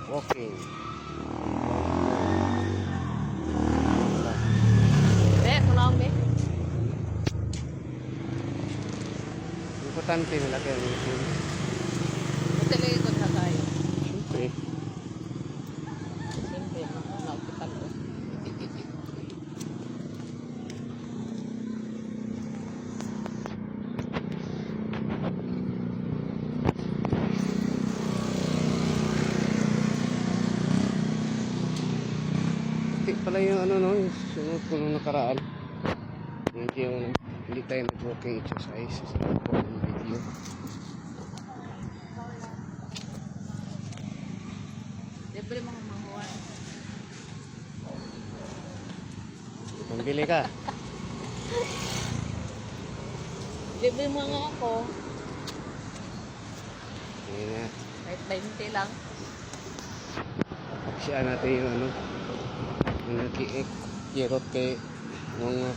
Walking. Tulong be. Importante nila kayo. Hotel ay ikot na tayo. Siyempre. Siyempre, nakaupitan ko. Hindi pala yung ano no, yung sunod ko nung nakaraan. Hindi tayo nag-walking exercise sa ng video. Libre mga mahuwan. Pambili ka. Libre mga ako. Hindi na. Kahit 20 lang. Siya natin yung ano. Yung kirot kay mga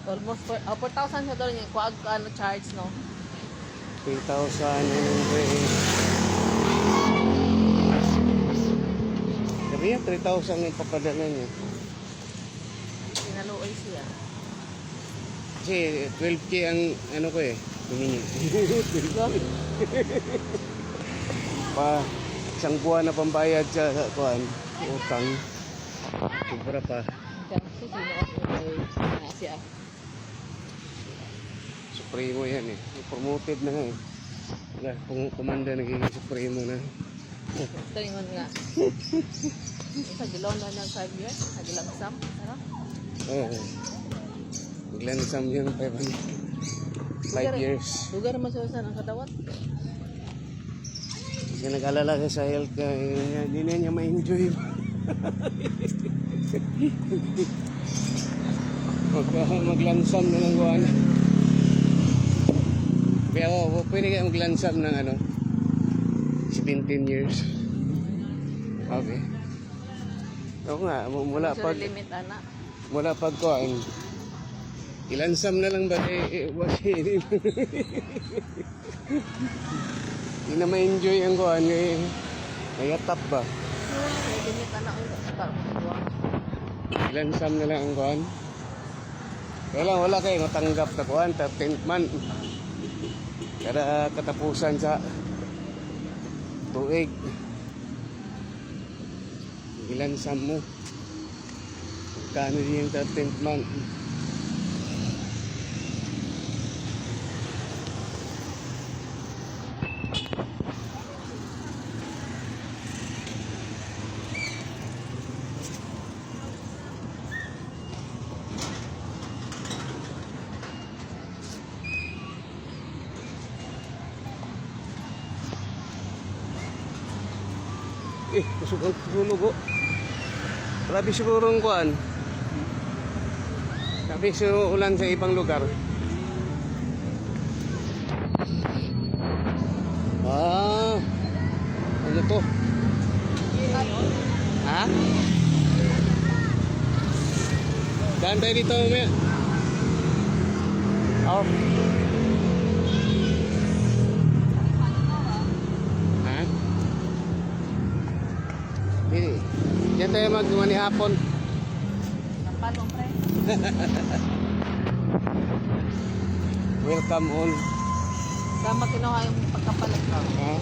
Almost 4,000 sa doon yung kuwag ano charge no. 3,000 yung sabi niya 3,000 yung papadala niya. Sinaluoy siya. Kasi 12K ang ano ko eh. Humingi. Pa isang buwan na pambayad sa kuan utang. Sobra pa. Kasi sino ako siya. Supremo yan eh. Promoted na nga eh. Wala, kung kumanda naging supremo na. Ito yung nga. Isa gilong na ng 5 years. Nagilang sam. Ano? Oo. Maglansam yung 5 years. Lugar masusan ang kadawat. Kasi nag-alala ka sa health ka. Hindi na niya ma-enjoy. Maglansam na ng buwan. Kaya ako, pwede kayo maglansam ng ano 17 years. Okay. Oo nga, mula pag limit ana. mula pag kuhaan ilansam na lang ba hindi na ma-enjoy ang kuhaan eh nayatap ba Limit ana ilansam na lang ang kuhaan kaya lang wala kayo matanggap na kuhaan 13th month kada katapusan sa tuig ilansam mo kano din yung 13th month. Kusog ang tulog oh. Grabe siguro ang kuhan. Grabe siguro ulan sa ibang lugar. Ano to? Ha? Daan tayo dito mamaya. Oh. Ha? Diyan tayo magmani hapon. Napalong pre. Welcome all. Sama kinuha yung pagkapalag ko. Ha?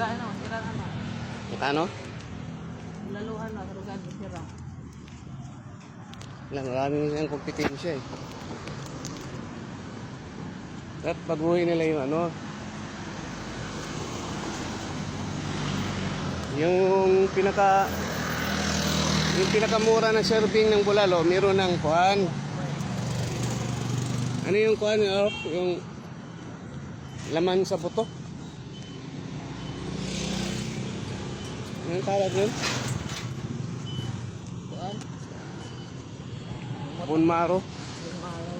Ano, sirang ano. Ano? Laluhan na, karugan, sirang. Maraming ang kompetensya eh. At pag-uwi nila yung ano, yung pinaka Yung pinakamura na serving ng bulalo, meron ng kuhan. Ano yung kuhan? Yung laman sa buto. Anong tawag yun? Kuan. Bone marrow. Yung araw.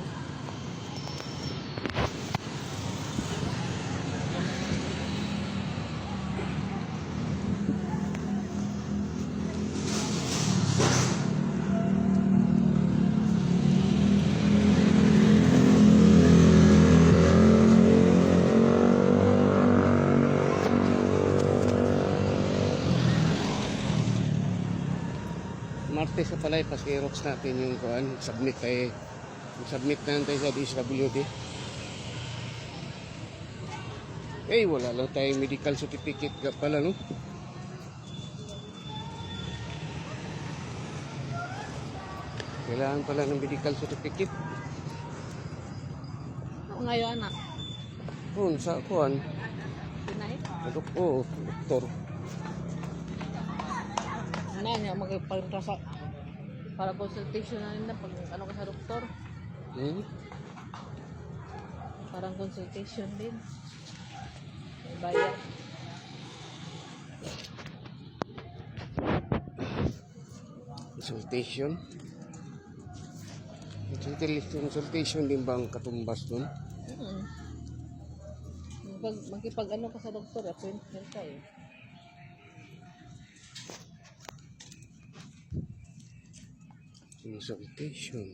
Martes sa palay, pas-xerox natin yung kuhan. Submit na tayo sa DSWD. Eh, wala lang tayong medical certificate ka pala, no? Kailangan pala ng medical certificate. Ano ngayon anak? Kung sa kuhan, Pinay? doktor. Ano niya magpapalita sa para consultation na nila pag ano ka sa doktor. Hmm? Parang consultation din. May bayad. Consultation. Consultation din ba ang katumbas nun? Mm. Magkipag ano ka sa doktor, appointment ka eh. Consultation.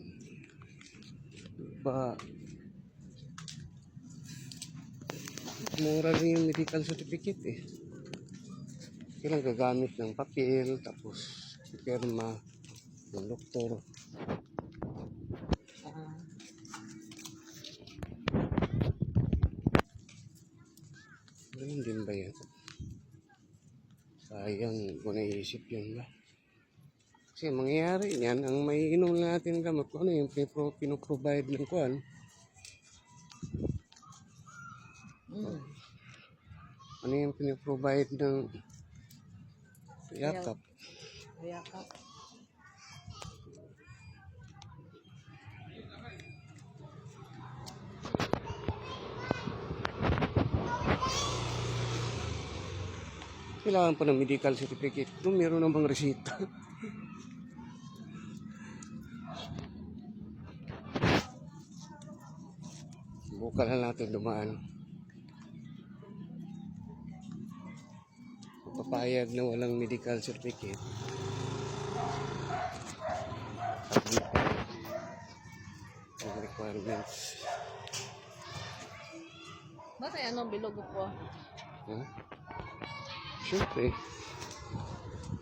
Ba, mura rin yung medical certificate eh. Kailang gagamit ng papel, tapos pirma ng doktor. Ah, Ganun din ba yan? Sayang kung naisip yun ba? Kasi mangyayari yan, ang may inom natin gamot, kung ano yung pinoprovide ng kuhan, mm. ano yung pinoprovide ng yakap. Kaya ka. Kailangan pa ng medical certificate kung meron namang resita. Buka lang natin dumaan. Papayag na walang medical certificate. Ang requirements. Bakit ano bilog ko? Huh? Siyempre.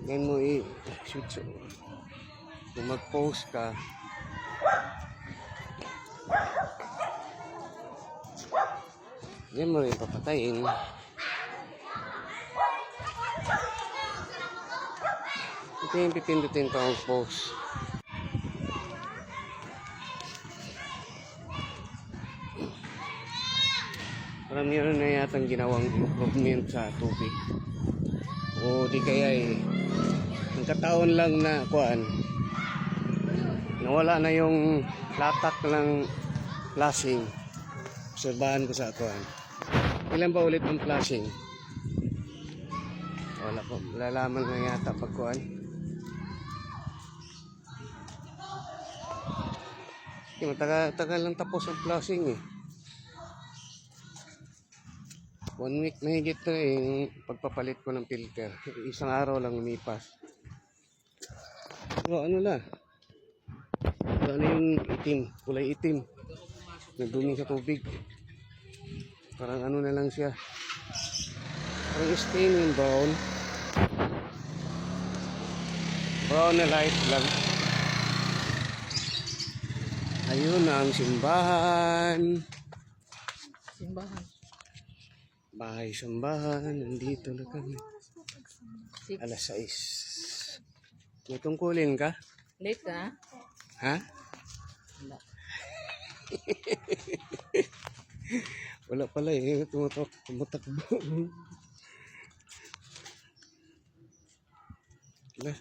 Yan mo i-shoot so. Kung mag-post ka, yan mo rin papatayin. Ito yung pipindutin pa ang post. Marami na yatang ginawang improvement sa tubig. O di kaya ang kataon lang na kuan, nawala na yung latak ng flashing. Obserbahan ko sa kuan. Ilan ba ulit ang flashing? Wala po. Lalaman na yata pag kuan. Matagal lang tapos ang flashing eh. 1 week na higit na yung pagpapalit ko ng filter. Isang araw lang lumipas. So ano na? Ano yung itim? Kulay itim. Nagdumi sa tubig. Parang ano na lang siya. Parang stain yung brown. Brown na light lang. Ayun na ang simbahan. Simbahan. Bahay sambahan, nandito na kami. 6. Alas 6. May tungkulin ka? Late ka na? Ha? Wala. Wala pala eh. Tumutakbo. Wala.